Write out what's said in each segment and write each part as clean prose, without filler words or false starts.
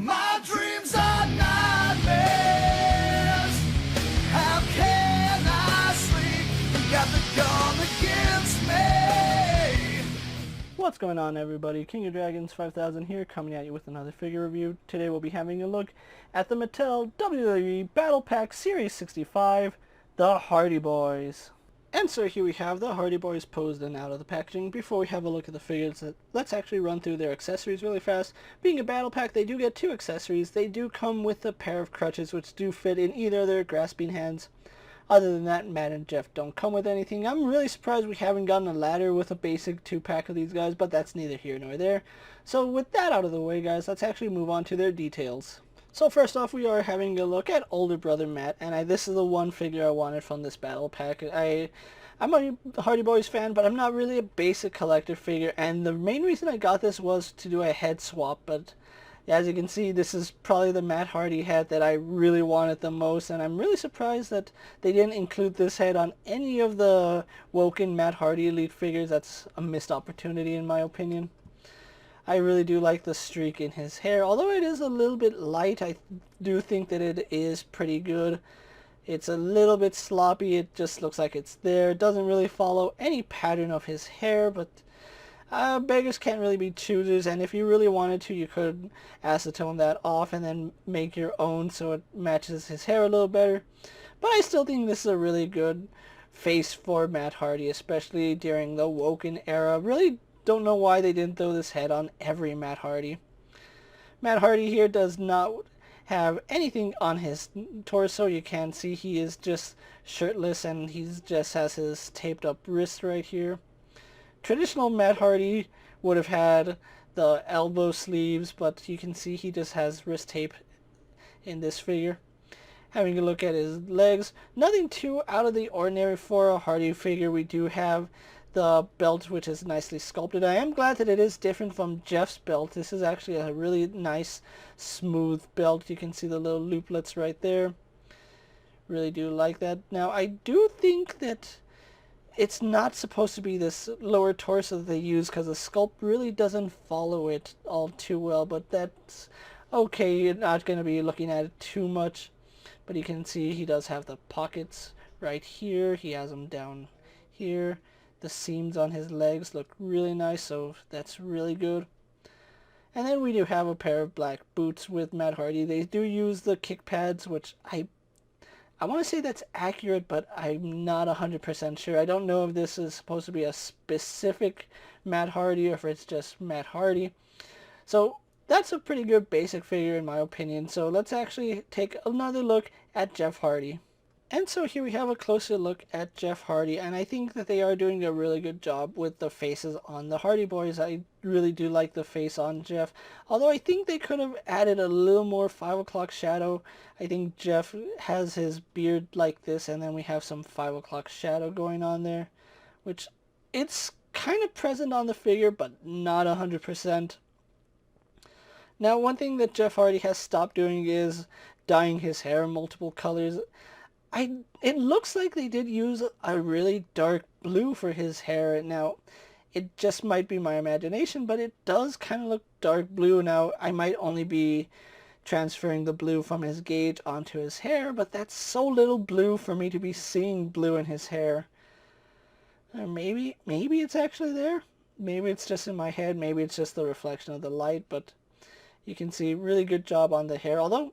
My dreams are nightmares. How can I sleep? You got the gun against me. What's going on, everybody? King of Dragons 5000 here, coming at you with another figure review. Today we'll be having a look at the Mattel WWE Battle Pack Series 65, the Hardy Boys. And so here we have the Hardy Boys posed and out of the packaging. Before we have a look at the figures, let's actually run through their accessories really fast. Being a battle pack, they do get two accessories. They do come with a pair of crutches which do fit in either of their grasping hands. Other than that, Matt and Jeff don't come with anything. I'm really surprised we haven't gotten a ladder with a basic 2-pack of these guys, but that's neither here nor there. So with that out of the way, guys, let's actually move on to their details. So first off, we are having a look at older brother Matt, and this is the one figure I wanted from this battle pack. I'm a Hardy Boys fan, but I'm not really a basic collector figure, and the main reason I got this was to do a head swap, but as you can see, this is probably the Matt Hardy head that I really wanted the most, and I'm really surprised that they didn't include this head on any of the Woken Matt Hardy Elite figures. That's a missed opportunity in my opinion. I really do like the streak in his hair. Although it is a little bit light, I do think that it is pretty good. It's a little bit sloppy. It just looks like it's there. It doesn't really follow any pattern of his hair, but beggars can't really be choosers, and if you really wanted to, you could acetone that off and then make your own so it matches his hair a little better. But I still think this is a really good face for Matt Hardy, especially during the Woken era. Really don't know why they didn't throw this head on every Matt Hardy. Matt Hardy here does not have anything on his torso. You can see he is just shirtless, and he just has his taped up wrist right here. Traditional Matt Hardy would have had the elbow sleeves, but you can see he just has wrist tape in this figure. Having a look at his legs, nothing too out of the ordinary for a Hardy figure. We do have the belt, which is nicely sculpted. I am glad that it is different from Jeff's belt. This is actually a really nice, smooth belt. You can see the little looplets right there. Really do like that. Now, I do think that it's not supposed to be this lower torso that they use, because the sculpt really doesn't follow it all too well, but that's okay. You're not going to be looking at it too much. But you can see he does have the pockets right here. He has them down here. The seams on his legs look really nice, so that's really good. And then we do have a pair of black boots with Matt Hardy. They do use the kick pads, which I want to say that's accurate, but I'm not 100% sure. I don't know if this is supposed to be a specific Matt Hardy or if it's just Matt Hardy. So that's a pretty good basic figure in my opinion. So let's actually take another look at Jeff Hardy. And so here we have a closer look at Jeff Hardy, and I think that they are doing a really good job with the faces on the Hardy Boys. I really do like the face on Jeff, although I think they could have added a little more 5 o'clock shadow. I think Jeff has his beard like this, and then we have some 5 o'clock shadow going on there, which it's kind of present on the figure, but not 100%. Now, one thing that Jeff Hardy has stopped doing is dyeing his hair multiple colors. It looks like they did use a really dark blue for his hair. Now, it just might be my imagination, but it does kind of look dark blue. Now, I might only be transferring the blue from his gauge onto his hair, but that's so little blue for me to be seeing blue in his hair. Or maybe it's actually there. Maybe it's just in my head. Maybe it's just the reflection of the light, but you can see really good job on the hair. Although,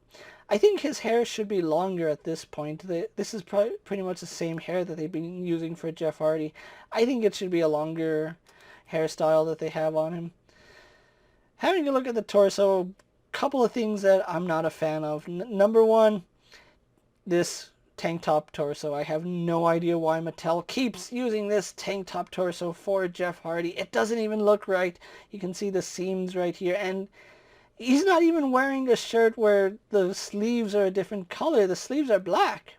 I think his hair should be longer at this point. This is pretty much the same hair that they've been using for Jeff Hardy. I think it should be a longer hairstyle that they have on him. Having a look at the torso, a couple of things that I'm not a fan of. Number one, this tank top torso. I have no idea why Mattel keeps using this tank top torso for Jeff Hardy. It doesn't even look right. You can see the seams right here, and he's not even wearing a shirt where the sleeves are a different color. The sleeves are black.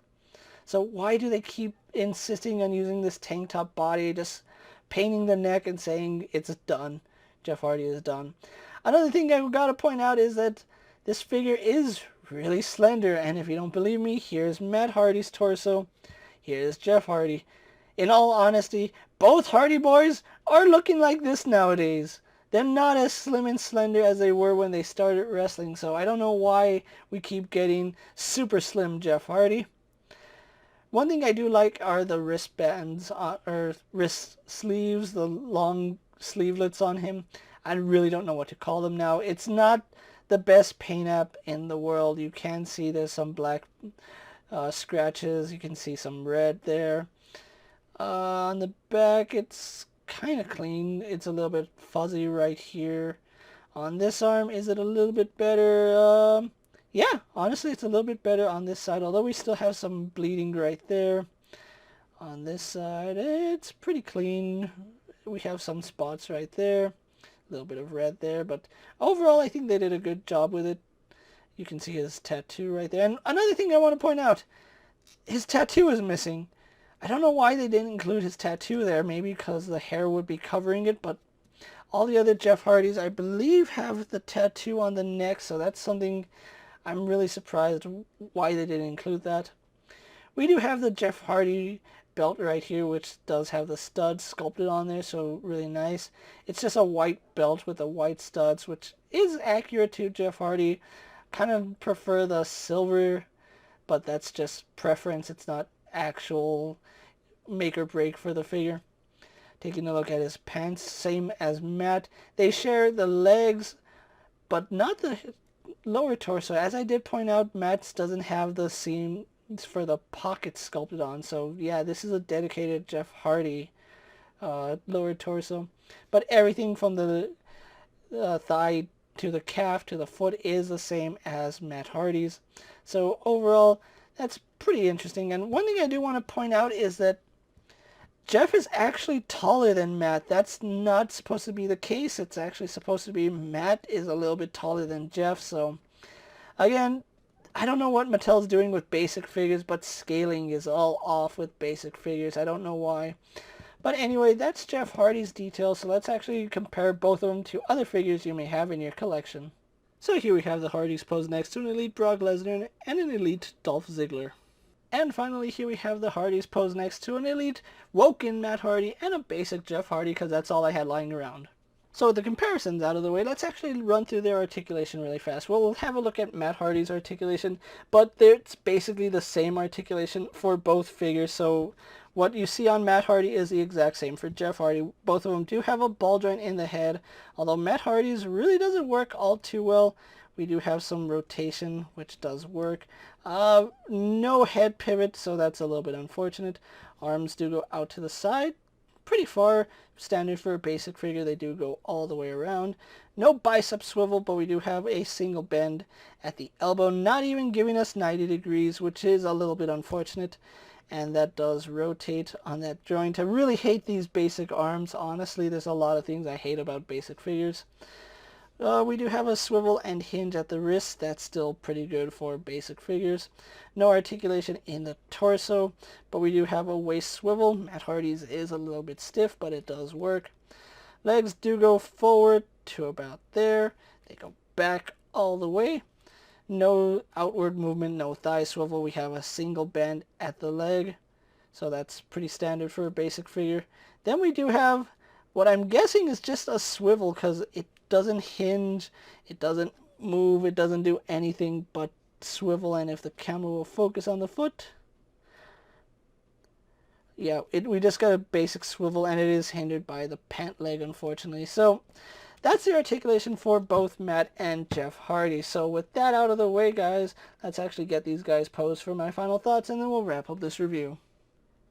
So why do they keep insisting on using this tank top body, just painting the neck and saying it's done? Jeff Hardy is done. Another thing I've got to point out is that this figure is really slender. And if you don't believe me, here's Matt Hardy's torso. Here's Jeff Hardy. In all honesty, both Hardy Boys are looking like this nowadays. they're not as slim and slender as they were when they started wrestling, so I don't know why we keep getting super slim Jeff Hardy. One thing I do like are the wristbands, or wrist sleeves, the long sleevelets on him. I really don't know what to call them now. It's not the best paint app in the world. You can see there's some black scratches. You can see some red there. On the back, it's kind of clean. It's a little bit fuzzy right here. On this arm, is it a little bit better? Yeah, honestly, it's a little bit better on this side, although we still have some bleeding right there. On this side, it's pretty clean. We have some spots right there. A little bit of red there, but overall, I think they did a good job with it. You can see his tattoo right there. And another thing I want to point out, his tattoo is missing. I don't know why they didn't include his tattoo there. Maybe because the hair would be covering it, but all the other Jeff Hardys, I believe, have the tattoo on the neck, so that's something I'm really surprised why they didn't include that. We do have the Jeff Hardy belt right here, which does have the studs sculpted on there, so really nice. It's just a white belt with the white studs, which is accurate to Jeff Hardy. Kind of prefer the silver, but that's just preference. It's not actual make or break for the figure. Taking a look at his pants, same as Matt. They share the legs, but not the lower torso. As I did point out, Matt's doesn't have the seams for the pockets sculpted on. So yeah, this is a dedicated Jeff Hardy lower torso. But everything from the thigh to the calf to the foot is the same as Matt Hardy's. So overall, that's pretty interesting. And one thing I do want to point out is that Jeff is actually taller than Matt. That's not supposed to be the case. It's actually supposed to be Matt is a little bit taller than Jeff. So, again, I don't know what Mattel's doing with basic figures, but scaling is all off with basic figures. I don't know why. But anyway, that's Jeff Hardy's details. So let's actually compare both of them to other figures you may have in your collection. So here we have the Hardys posed next to an Elite Brock Lesnar and an Elite Dolph Ziggler. And finally, here we have the Hardys posed next to an Elite Woken Matt Hardy and a basic Jeff Hardy, because that's all I had lying around. So with the comparisons out of the way, let's actually run through their articulation really fast. Well, we'll have a look at Matt Hardy's articulation, but it's basically the same articulation for both figures. So what you see on Matt Hardy is the exact same for Jeff Hardy. Both of them do have a ball joint in the head, although Matt Hardy's really doesn't work all too well. We do have some rotation, which does work. No head pivot, so that's a little bit unfortunate. Arms do go out to the side, pretty far. Standard for a basic figure, they do go all the way around. No bicep swivel, but we do have a single bend at the elbow, not even giving us 90 degrees, which is a little bit unfortunate. And that does rotate on that joint. I really hate these basic arms. Honestly, there's a lot of things I hate about basic figures. We do have a swivel and hinge at the wrist. That's still pretty good for basic figures. No articulation in the torso, but we do have a waist swivel. Matt Hardy's is a little bit stiff, but it does work. Legs do go forward to about there. They go back all the way. No outward movement, no thigh swivel. We have a single bend at the leg, so that's pretty standard for a basic figure. Then we do have what I'm guessing is just a swivel, because it doesn't hinge, it doesn't move, it doesn't do anything but swivel. And if the camera will focus on the foot, yeah, we just got a basic swivel, and it is hindered by the pant leg, unfortunately. So that's the articulation for both Matt and Jeff Hardy. So with that out of the way, guys, let's actually get these guys posed for my final thoughts, and then we'll wrap up this review.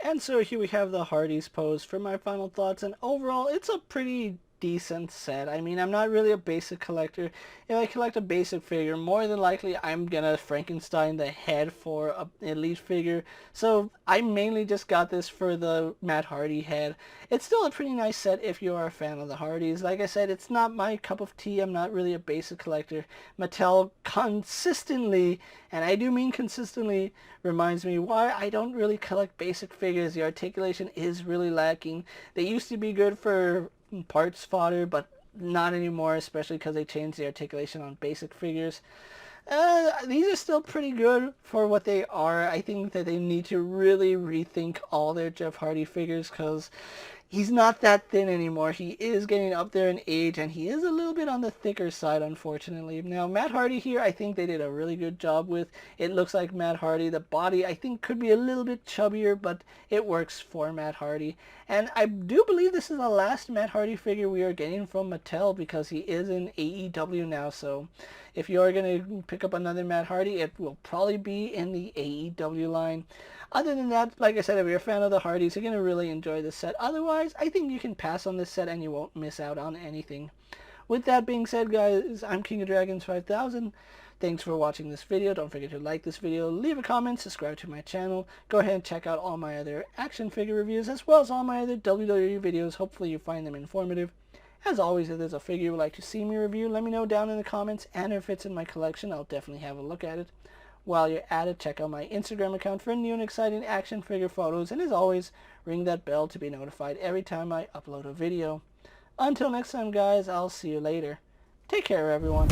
And so here we have the Hardys posed for my final thoughts, and overall it's a pretty decent set. I mean, I'm not really a basic collector. If I collect a basic figure, more than likely I'm gonna Frankenstein the head for an Elite figure. So I mainly just got this for the Matt Hardy head. It's still a pretty nice set if you are a fan of the Hardys. Like I said, it's not my cup of tea. I'm not really a basic collector. Mattel consistently, and I do mean consistently, reminds me why I don't really collect basic figures. The articulation is really lacking. They used to be good for parts fodder, but not anymore, especially because they changed the articulation on basic figures. These are still pretty good for what they are. I think that they need to really rethink all their Jeff Hardy figures, because he's not that thin anymore. He is getting up there in age, and he is a little bit on the thicker side, unfortunately. Now, Matt Hardy here, I think they did a really good job with. It looks like Matt Hardy. The body, I think, could be a little bit chubbier, but it works for Matt Hardy. And I do believe this is the last Matt Hardy figure we are getting from Mattel, because he is in AEW now. So if you are going to pick up another Matt Hardy, it will probably be in the AEW line. Other than that, like I said, if you're a fan of the Hardys, you're going to really enjoy this set. Otherwise, I think you can pass on this set and you won't miss out on anything. With that being said, guys, I'm KingofDragons 5000. Thanks for watching this video. Don't forget to like this video, leave a comment, subscribe to my channel. Go ahead and check out all my other action figure reviews, as well as all my other WWE videos. Hopefully you find them informative. As always, if there's a figure you would like to see me review, let me know down in the comments, and if it's in my collection, I'll definitely have a look at it. While you're at it, check out my Instagram account for new and exciting action figure photos, and as always, ring that bell to be notified every time I upload a video. Until next time, guys, I'll see you later. Take care, everyone.